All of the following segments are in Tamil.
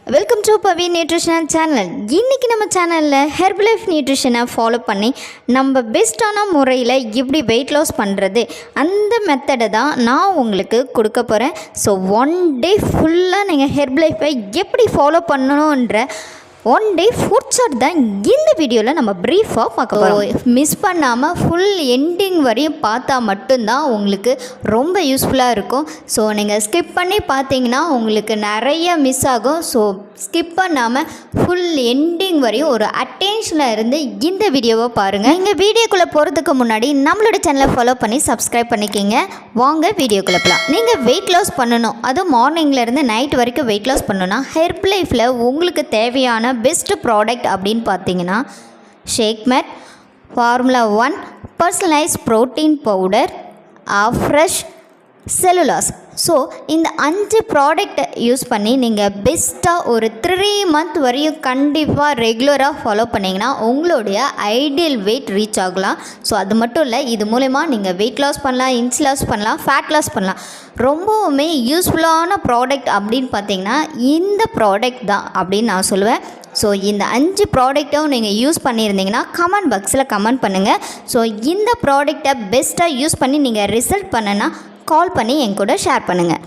Welcome to Pavi nutrition channel. இன்றைக்கி நம்ம சேனலில் ஹெர்பலைஃப் நியூட்ரிஷனை ஃபாலோ பண்ணி நம்ம பெஸ்ட்டான முறையில் எப்படி வெயிட் லாஸ் பண்ணுறது அந்த மெத்தடை தான் நான் உங்களுக்கு கொடுக்க போகிறேன். ஸோ ஒன் டே ஃபுல்லாக நீங்கள் ஹெர்பலைஃபை எப்படி ஃபாலோ பண்ணணுன்ற ஒன் டே ஃபுட் சார்ட் தான் இந்த வீடியோவில் நம்ம ப்ரீஃபாக பார்க்க போகிறோம். மிஸ் பண்ணாமல் ஃபுல் எண்டிங் வரையும் பார்த்தா மட்டும்தான் உங்களுக்கு ரொம்ப யூஸ்ஃபுல்லாக இருக்கும். ஸோ நீங்கள் ஸ்கிப் பண்ணி பார்த்தீங்கன்னா உங்களுக்கு நிறைய மிஸ் ஆகும். ஸோ ஸ்கிப் பண்ணாமல் ஃபுல் எண்டிங் வரையும் ஒரு அட்டென்ஷனில் இருந்து இந்த வீடியோவை பாருங்கள். நீங்கள் வீடியோக்குள்ளே போகிறதுக்கு முன்னாடி நம்மளோட சேனலை ஃபாலோ பண்ணி சப்ஸ்கிரைப் பண்ணிக்கிங்க. வாங்க வீடியோக்குள்ளே போகலாம். நீங்கள் வெயிட் லாஸ் பண்ணணும், அதுவும் மார்னிங்லேருந்து நைட் வரைக்கும் வெயிட் லாஸ் பண்ணணும்னா ஹெர்பலைஃபில் உங்களுக்கு தேவையான பெஸ்ட் ப்ராடக்ட் அப்படின்னு பார்த்தீங்கன்னா shake mate, formula 1, personalise protein powder, fresh Cell U Loss. So இந்த 5 ப்ராடக்டை யூஸ் பண்ணி நீங்கள் பெஸ்ட்டாக ஒரு 3 மந்த் வரையும் கண்டிப்பாக ரெகுலராக ஃபாலோ பண்ணிங்கன்னா உங்களுடைய ஐடியல் வெயிட் ரீச் ஆகலாம். ஸோ அது மட்டும் இல்லை, இது மூலமா நீங்கள் வெயிட் லாஸ் பண்ணலாம், இன்ச் லாஸ் பண்ணலாம், ஃபேட் லாஸ் பண்ணலாம். ரொம்பவுமே யூஸ்ஃபுல்லான ப்ராடக்ட் அப்படின்னு பார்த்தீங்கன்னா இந்த ப்ராடக்ட் தான் அப்படின்னு நான் சொல்லுவேன். ஸோ இந்த 5 ப்ராடக்ட்டும் நீங்கள் யூஸ் பண்ணியிருந்தீங்கன்னா கமெண்ட் பாக்ஸில் கமெண்ட் பண்ணுங்கள். ஸோ இந்த ப்ராடக்டை பெஸ்ட்டாக யூஸ் பண்ணி நீங்கள் ரிசல்ட் பண்ணனா கால் பண்ணி என் கூட ஷேர் பண்ணுங்கள்.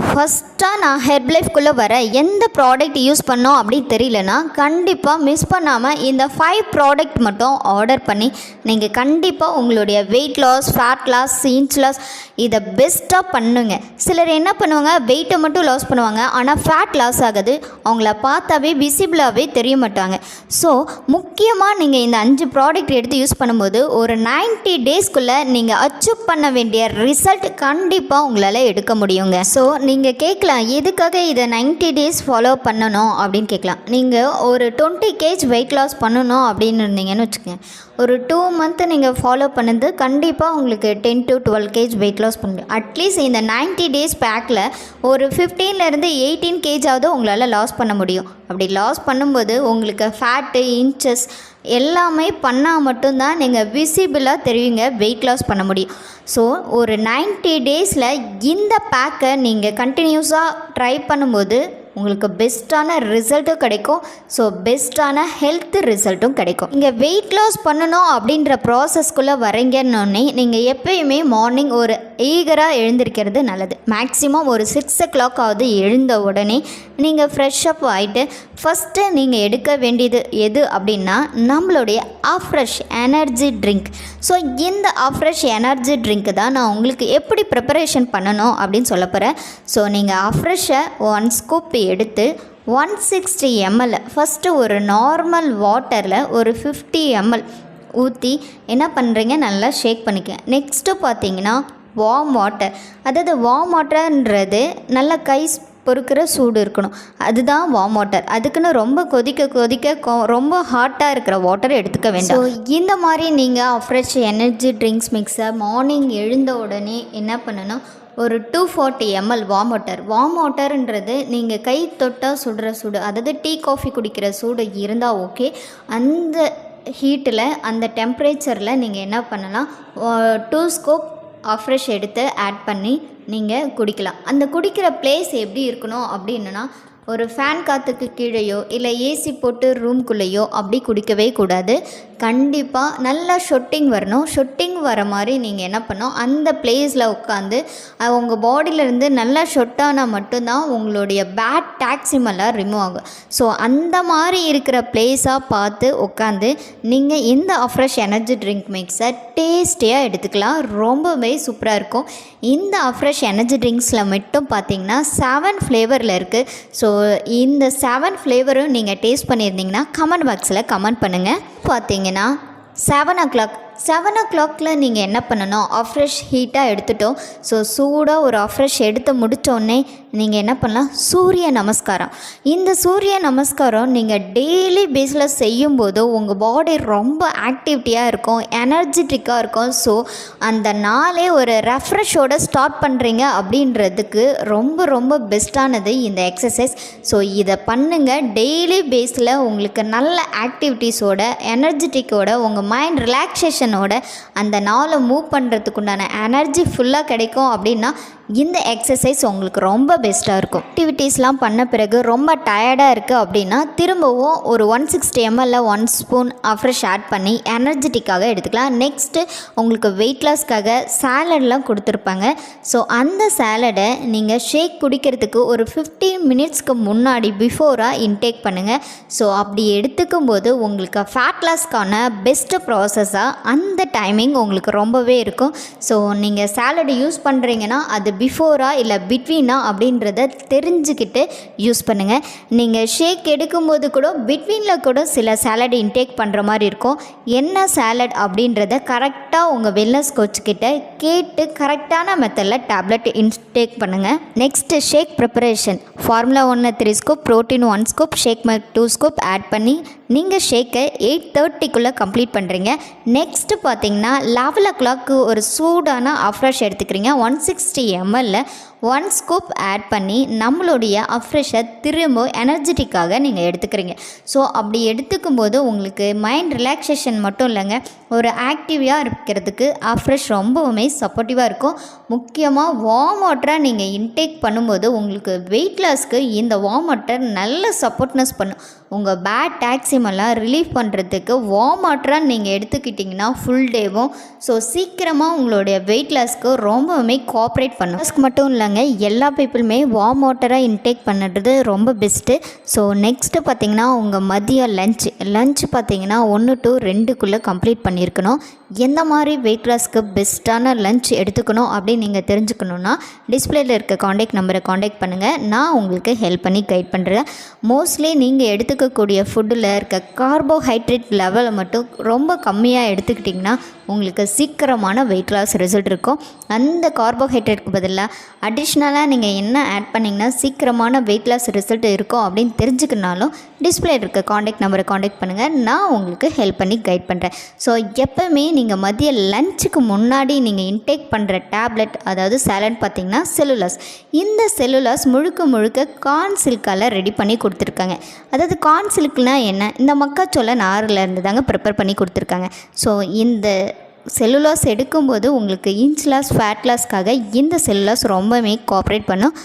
ஃபஸ்ட்டாக நான் ஹெர்பலைஃப்குள்ளே வர எந்த ப்ராடக்ட் யூஸ் பண்ணோம் அப்படின்னு தெரியலனா கண்டிப்பாக மிஸ் பண்ணாமல் இந்த 5 ப்ராடக்ட் மட்டும் ஆர்டர் பண்ணி நீங்கள் கண்டிப்பாக உங்களுடைய weight loss, fat loss, inch loss இதை பெஸ்ட்டாக பண்ணுங்க. சிலர் என்ன பண்ணுவாங்க, வெயிட்டை மட்டும் லாஸ் பண்ணுவாங்க, ஆனால் ஃபேட் லாஸ் ஆகுது அவங்கள பார்த்தாவே விசிபிளாகவே தெரிய மாட்டாங்க. ஸோ முக்கியமாக நீங்கள் இந்த 5 ப்ராடக்ட் எடுத்து யூஸ் பண்ணும்போது ஒரு 90 டேஸ்க்குள்ளே நீங்கள் அச்சீவ் பண்ண வேண்டிய ரிசல்ட் கண்டிப்பாக உங்களால் எடுக்க முடியுங்க. ஸோ நீங்கள் கேட்கலாம், எதுக்காக இதை 90 டேஸ் ஃபாலோ பண்ணணும் அப்படின்னு கேட்கலாம். நீங்கள் ஒரு 20 kg வெயிட் லாஸ் பண்ணணும் அப்படின்னு இருந்தீங்கன்னு வச்சுக்கோங்க. ஒரு 2 மந்த்து நீங்கள் ஃபாலோ பண்ணது கண்டிப்பாக உங்களுக்கு 10 to 12 kg வெயிட் லாஸ் பண்ண முடியும். அட்லீஸ்ட் இந்த 90 டேஸ் பேக்கில் ஒரு 15 to 18 kg உங்களால் லாஸ் பண்ண முடியும். அப்படி லாஸ் பண்ணும்போது உங்களுக்கு ஃபேட்டு, இன்ச்சஸ் எல்லாமே பண்ணால் மட்டும்தான் நீங்கள் விசிபிளாக தெரிவிங்க வெயிட் லாஸ் பண்ண முடியும். ஸோ ஒரு 90 டேஸில் இந்த பேக்கை நீங்கள் கண்டினியூஸாக ட்ரை பண்ணும்போது உங்களுக்கு பெஸ்ட்டான ரிசல்ட்டும் கிடைக்கும். ஸோ பெஸ்ட்டான ஹெல்த் ரிசல்ட்டும் கிடைக்கும். நீங்கள் வெயிட் லாஸ் பண்ணணும் அப்படின்ற ப்ராசஸ்க்குள்ளே வரீங்கன்னொன்னே நீங்கள் எப்பயுமே மார்னிங் ஒரு ஈகராக எழுந்திருக்கிறது நல்லது. மேக்ஸிமம் ஒரு 6 o'clock ஆகுது எழுந்த உடனே நீங்கள் ஃப்ரெஷ்அப் ஆகிட்டு ஃபஸ்ட்டு நீங்கள் எடுக்க வேண்டியது எது அப்படின்னா நம்மளுடைய ஃப்ரெஷ் எனர்ஜி ட்ரிங்க். ஸோ இந்த ஃப்ரெஷ் எனர்ஜி ட்ரிங்க்கு தான் நான் உங்களுக்கு எப்படி ப்ரிப்பரேஷன் பண்ணணும் அப்படின்னு சொல்ல போகிறேன். ஸோ நீங்கள் ஃப்ரெஷ்ஷை 1 ஸ்கூப் எடுத்து 160 ml ஃபஸ்ட்டு ஒரு நார்மல் வாட்டரில் ஒரு 50 ml ஊற்றி என்ன பண்ணுறீங்க, நல்லா ஷேக் பண்ணிக்க. நெக்ஸ்ட்டு பார்த்தீங்கன்னா வார்ம் வாட்டர், அதாவது வார்ம் வாட்டர்ன்றது நல்லா கை பொறுக்கிற சூடு இருக்கணும், அதுதான் வார்ம் வாட்டர். அதுக்குன்னு ரொம்ப கொதிக்க ரொம்ப ஹாட்டாக இருக்கிற வாட்டர் எடுத்துக்க வேண்டாம். ஸோ இந்த மாதிரி நீங்கள் ஃப்ரெஷ் எனர்ஜி ட்ரிங்க்ஸ் மிக்ஸை மார்னிங் எழுந்த உடனே என்ன பண்ணணும், ஒரு 240 ml வார்ம் வாட்டர்ன்றது நீங்கள் கை தொட்டால் சுடுற சூடு, அதாவது டீ காஃபி குடிக்கிற சூடு இருந்தால் ஓகே. அந்த ஹீட்டில் அந்த டெம்பரேச்சரில் நீங்கள் என்ன பண்ணலாம், 2 ஸ்கூப் ஃப்ரெஷ் எடுத்து ஆட் பண்ணி நீங்கள் குடிக்கலாம். அந்த குடிக்கிற பிளேஸ் எப்படி இருக்கணும் அப்படின்னா ஒரு ஃபேன் காற்றுக்கு கீழேயோ இல்லை ஏசி போட்டு ரூம்குள்ளேயோ அப்படி குடிக்கவே கூடாது. கண்டிப்பாக நல்லா ஷொட்டிங் வரணும். ஷொட்டிங் வர மாதிரி நீங்கள் என்ன பண்ணணும், அந்த பிளேஸில் உட்காந்து உங்கள் பாடியிலேருந்து நல்லா ஷொட்டானால் மட்டும்தான் உங்களுடைய பேட் டாக்ஸிமெல்லாம் ரிமூவ் ஆகும். ஸோ அந்த மாதிரி இருக்கிற பிளேஸாக பார்த்து உட்காந்து நீங்கள் இந்த ஃப்ரெஷ் எனர்ஜி ட்ரிங்க் மிக்ஸை டேஸ்டியாக எடுத்துக்கலாம். ரொம்பவே சூப்பராக இருக்கும். இந்த ஃப்ரெஷ் எனர்ஜி ட்ரிங்க்ஸில் மட்டும் பார்த்தீங்கன்னா 7 ஃப்ளேவரில் இருக்குது. ஸோ இந்த 7 ஃப்ளேவரும் நீங்கள் டேஸ்ட் பண்ணியிருந்தீங்கன்னா கமெண்ட் பாக்ஸில் கமெண்ட் பண்ணுங்கள். பார்த்தீங்கன்னா 7 o'clock நீங்கள் என்ன பண்ணணும், ஃப்ரெஷ் ஹீட்டாக எடுத்துட்டோம். ஸோ சூடாக ஒரு ஃப்ரெஷ் எடுத்து முடித்தோடனே நீங்கள் என்ன பண்ணலாம், சூரிய நமஸ்காரம். இந்த சூரிய நமஸ்காரம் நீங்கள் டெய்லி பேஸில் செய்யும்போது உங்கள் பாடி ரொம்ப ஆக்டிவிட்டியாக இருக்கும், எனர்ஜெட்டிக்காக இருக்கும். ஸோ அந்த நாளே ஒரு ரெஃப்ரெஷோடு ஸ்டார்ட் பண்ணுறீங்க அப்படின்றதுக்கு ரொம்ப பெஸ்ட்டானது இந்த எக்ஸசைஸ். ஸோ இதை பண்ணுங்கள் டெய்லி பேஸில். உங்களுக்கு நல்ல ஆக்டிவிட்டீஸோட, எனர்ஜெட்டிக்கோட, உங்கள் மைண்ட் ரிலாக்ஸேஷனோட அந்த நாளை மூவ் பண்ணுறதுக்குண்டான எனர்ஜி ஃபுல்லாக கிடைக்கும். அப்படின்னா இந்த எக்ஸசைஸ் உங்களுக்கு ரொம்ப பெஸ்ட்டாக இருக்கும். ஆக்டிவிட்டீஸ்லாம் பண்ண பிறகு ரொம்ப டயர்டாக இருக்குது அப்படின்னா திரும்பவும் ஒரு 160 ml 1 ஸ்பூன் அஃப்ரெஷ் ஆட் பண்ணி எனர்ஜெட்டிக்காக எடுத்துக்கலாம். நெக்ஸ்ட்டு உங்களுக்கு வெயிட் லாஸ்க்காக சாலட்லாம் கொடுத்துருப்பாங்க. ஸோ அந்த சாலடை நீங்கள் ஷேக் குடிக்கிறதுக்கு ஒரு 15 மினிட்ஸ்க்கு முன்னாடி பிஃபோராக இன்டேக் பண்ணுங்கள். ஸோ அப்படி எடுத்துக்கும் போது உங்களுக்கு ஃபேட் லாஸ்க்கான பெஸ்ட்டு ப்ராசஸாக அந்த டைமிங் உங்களுக்கு ரொம்பவே இருக்கும். ஸோ நீங்கள் சாலடு யூஸ் பண்ணுறீங்கன்னா அது பிஃபோராக இல்லை பிட்வீனா அப்படின்றத தெரிஞ்சுக்கிட்டு யூஸ் பண்ணுங்கள். நீங்கள் ஷேக் எடுக்கும்போது கூட பிட்வீனில் கூட சில சாலட் இன்டேக் பண்ணுற மாதிரி இருக்கும். என்ன சாலட் அப்படின்றத கரெக்டாக உங்கள் வெல்னஸ் கோச்சுக்கிட்ட கேட்டு கரெக்டான மெத்தடில் டேப்லெட் இன்டேக் பண்ணுங்கள். Next shake preparation. Formula 1 3 scoop, protein 1 scoop, shake milk 2 scoop add பண்ணி நீங்கள் ஷேக்கை 8:30க்குள்ளே கம்ப்ளீட் பண்ணுறீங்க. நெக்ஸ்ட்டு பார்த்தீங்கன்னா 11 o'clock ஒரு சூடான அஃப்ரெஷ் எடுத்துக்கிறீங்க. 160 ml 1 ஸ்கூப் ஆட் பண்ணி நம்மளுடைய அஃப்ரெஷை திரும்ப எனர்ஜெட்டிக்காக நீங்கள் எடுத்துக்கிறீங்க. ஸோ அப்படி எடுத்துக்கும் போது உங்களுக்கு மைண்ட் ரிலாக்ஸேஷன் மட்டும் இல்லைங்க, ஒரு ஆக்டிவாக இருக்கிறதுக்கு அஃப்ரெஷ் ரொம்பவுமே சப்போர்ட்டிவாக இருக்கும். முக்கியமாக வார்ம் வாட்டராக நீங்கள் இன்டேக் பண்ணும்போது உங்களுக்கு வெயிட் லாஸ்க்கு இந்த வார்ம் வாட்டர் நல்ல சப்போர்ட்னஸ் பண்ணும். உங்கள் பேட் டாக்ஸிமெல்லாம் ரிலீஃப் பண்ணுறதுக்கு வார்ம் வாட்டராக நீங்கள் எடுத்துக்கிட்டிங்கன்னா ஃபுல் டேவும் ஸோ சீக்கிரமாக உங்களுடைய வெயிட் லாஸ்க்கு ரொம்பவுமே கோஆப்ரேட் பண்ணும். லாஸ்க்கு மட்டும் இல்லைங்க, எல்லா பீப்புளுமே வார்ம் வாட்டராக இன்டேக் பண்ணுறது ரொம்ப பெஸ்ட்டு. ஸோ நெக்ஸ்ட்டு பார்த்திங்கன்னா உங்கள் மதியம் லஞ்ச் பார்த்திங்கன்னா 1 to 2க்குள்ளே கம்ப்ளீட் பண்ணியிருக்கணும். எந்த மாதிரி வெயிட் லாஸ்க்கு பெஸ்ட்டான லஞ்ச் எடுத்துக்கணும் அப்படின்னு நீங்கள் தெரிஞ்சுக்கணுன்னா டிஸ்பிளேயில் இருக்க காண்டாக்ட் நம்பரை காண்டாக்ட் பண்ணுங்கள். நான் உங்களுக்கு ஹெல்ப் பண்ணி கைட் பண்ணுறேன். மோஸ்ட்லி நீங்கள் எடுத்துக்கக்கூடிய ஃபுட்டில் இருக்க கார்போஹைட்ரேட் லெவலை மட்டும் ரொம்ப கம்மியாக எடுத்துக்கிட்டிங்கன்னா உங்களுக்கு சீக்கிரமான வெயிட் லாஸ் ரிசல்ட் இருக்கும். அந்த கார்போஹைட்ரேட்க்கு பதிலாக அடிஷ்னலாக நீங்கள் என்ன ஆட் பண்ணிங்கன்னா சீக்கிரமான வெயிட் லாஸ் ரிசல்ட் இருக்கும் அப்படின்னு தெரிஞ்சுக்கினாலும் டிஸ்பிளே இருக்க காண்டாக்ட் நம்பரை காண்டாக்ட் பண்ணுங்கள். நான் உங்களுக்கு ஹெல்ப் பண்ணி கைட் பண்ணுறேன். ஸோ எப்போவுமே நீங்கள் மதிய லஞ்சுக்கு முன்னாடி நீங்கள் இன்டேக் பண்ணுற டேப்லெட் அதாவது சாலட் பார்த்திங்கன்னா செல்லுலாஸ். இந்த செல்லுலாஸ் முழுக்க கார்ன் சில்கால் ரெடி பண்ணி கொடுத்துருக்காங்க. அதாவது கார்ன் சில்க்னால் என்ன, இந்த மக்காச்சோள நாரில் இருந்து தாங்க ப்ரிப்பேர் பண்ணி கொடுத்துருக்காங்க. ஸோ இந்த செல்லுலாஸ் எடுக்கும்போது உங்களுக்கு இன்ச் லாஸ் ஃபேட் லாஸ்க்காக இந்த செல்லுலாஸ் ரொம்பவே கோஆப்ரேட் பண்ணும்.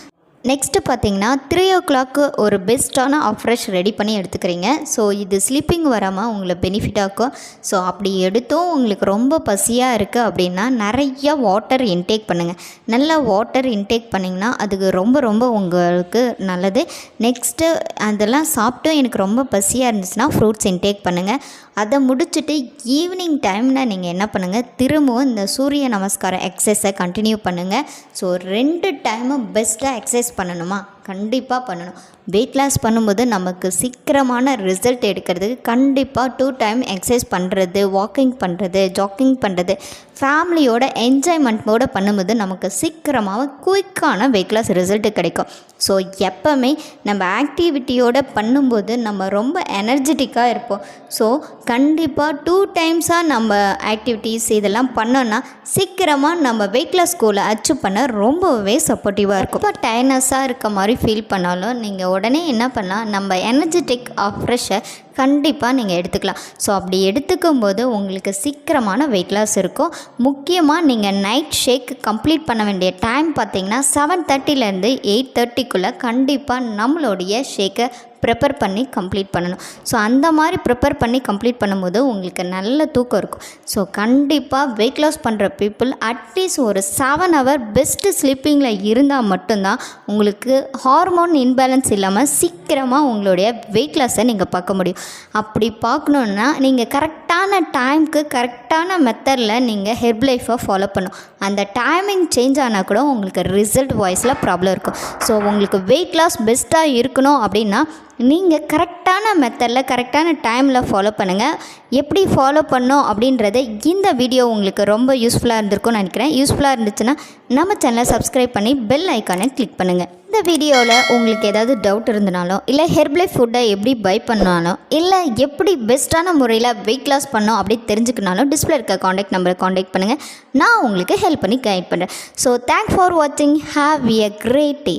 நெக்ஸ்ட்டு பார்த்தீங்கன்னா 3 o'clock ஒரு பெஸ்ட்டான அஃப்ரெஷ் ரெடி பண்ணி எடுத்துக்கிறீங்க. ஸோ இது ஸ்லீப்பிங் வராமல் உங்களை பெனிஃபிட்டாக இருக்கும். ஸோ அப்படி எடுத்தும் உங்களுக்கு ரொம்ப பசியாக இருக்குது அப்படின்னா நிறையா வாட்டர் இன்டேக் பண்ணுங்கள். நல்லா வாட்டர் இன்டேக் பண்ணிங்கன்னா அதுக்கு ரொம்ப உங்களுக்கு நல்லது. நெக்ஸ்ட்டு அதெல்லாம் சாப்பிட்டு எனக்கு ரொம்ப பசியாக இருந்துச்சுன்னா ஃப்ரூட்ஸ் இன்டேக் பண்ணுங்கள். அதை முடிச்சுட்டு ஈவினிங் டைமில் நீங்கள் என்ன பண்ணுங்கள், திரும்பவும் இந்த சூரிய நமஸ்கார எக்ஸசைஸை கண்டினியூ பண்ணுங்கள். ஸோ 2 டைமும் பெஸ்ட்டாக எக்ஸசைஸ் பண்ணணுமா, கண்டிப்பாக பண்ணணும். வெயிட் லாஸ் பண்ணும்போது நமக்கு சீக்கிரமான ரிசல்ட் எடுக்கிறதுக்கு கண்டிப்பாக 2 டைம் எக்ஸசைஸ் பண்ணுறது, வாக்கிங் பண்ணுறது, ஜாக்கிங் பண்ணுறது, ஃபேமிலியோட என்ஜாய்மெண்ட்டோடு பண்ணும்போது நமக்கு சீக்கிரமாக குயிக்கான வெயிட் லாஸ் ரிசல்ட்டு கிடைக்கும். ஸோ எப்போவுமே நம்ம ஆக்டிவிட்டியோடு பண்ணும்போது நம்ம ரொம்ப எனர்ஜெட்டிக்காக இருப்போம். ஸோ கண்டிப்பாக 2 டைம்ஸாக நம்ம ஆக்டிவிட்டீஸ் இதெல்லாம் பண்ணோன்னா சீக்கிரமாக நம்ம வெயிட் லாஸ் கோலை அச்சீவ் பண்ண ரொம்பவே சப்போர்ட்டிவாக இருக்கும். இப்போ டயர்னஸாக இருக்க மாதிரி ஃபீல் பண்ணாலும் நீங்கள் உடனே என்ன பண்ணலாம், நம்ம எனர்ஜெட்டிக் அஃப்ரெஷ்ஷை கண்டிப்பாக நீங்கள் எடுத்துக்கலாம். ஸோ அப்படி எடுத்துக்கும் போது உங்களுக்கு சீக்கிரமான வெயிட் லாஸ் இருக்கும். முக்கியமாக நீங்கள் நைட் ஷேக் கம்ப்ளீட் பண்ண வேண்டிய டைம் பார்த்திங்கன்னா 7:30லேருந்து 8:30க்குள்ளே கண்டிப்பாக நம்மளுடைய ஷேக்கை ப்ரிப்பேர் பண்ணி கம்ப்ளீட் பண்ணணும். ஸோ அந்த மாதிரி ப்ரிப்பேர் பண்ணி கம்ப்ளீட் பண்ணும்போது உங்களுக்கு நல்ல தூக்கம் இருக்கும். ஸோ கண்டிப்பாக வெயிட் லாஸ் பண்ணுற பீப்புள் அட்லீஸ்ட் ஒரு 7 hour பெஸ்ட்டு ஸ்லீப்பிங்கில் இருந்தால் மட்டும்தான் உங்களுக்கு ஹார்மோன் இன்பேலன்ஸ் இல்லாமல் சீக்கிரமாக உங்களுடைய வெயிட் லாஸை நீங்கள் பார்க்க முடியும். அப்படி பார்க்கணுன்னா நீங்கள் கரெக்டான டைமுக்கு கரெக்டான மெத்தடில் நீங்கள் ஹெர்பலைஃபை ஃபாலோ பண்ணணும். அந்த டைமிங் சேஞ்ச் ஆனால் கூட உங்களுக்கு ரிசல்ட் வாய்ஸில் ப்ராப்ளம் இருக்கும். ஸோ உங்களுக்கு வெயிட் லாஸ் பெஸ்ட்டாக இருக்கணும் அப்படின்னா நீங்கள் கரெக்டான மெத்தடில் கரெக்டான டைமில் ஃபாலோ பண்ணுங்கள். எப்படி ஃபாலோ பண்ணோம் அப்படின்றத இந்த வீடியோ உங்களுக்கு ரொம்ப யூஸ்ஃபுல்லாக இருந்திருக்கும்னு நினைக்கிறேன். யூஸ்ஃபுல்லாக இருந்துச்சுன்னா நம்ம சேனலை சப்ஸ்கிரைப் பண்ணி பெல் ஐக்கானை கிளிக் பண்ணுங்கள். இந்த வீடியோவில் உங்களுக்கு ஏதாவது டவுட் இருந்தனாலும் இல்லை ஹெர்பலைஃப் ஃபுட்டை எப்படி பை பண்ணாலும் இல்லை எப்படி பெஸ்ட்டான முறையில் வெயிட் லாஸ் பண்ணோம் அப்படி தெரிஞ்சுக்கினாலும் டிஸ்பிளே இருக்க காண்டாக்ட் நம்பரை காண்டாக்ட் பண்ணுங்கள். நான் உங்களுக்கு ஹெல்ப் பண்ணி கைட் பண்ணுறேன். ஸோ தேங்க்ஸ் ஃபார் வாட்சிங். Have a great day.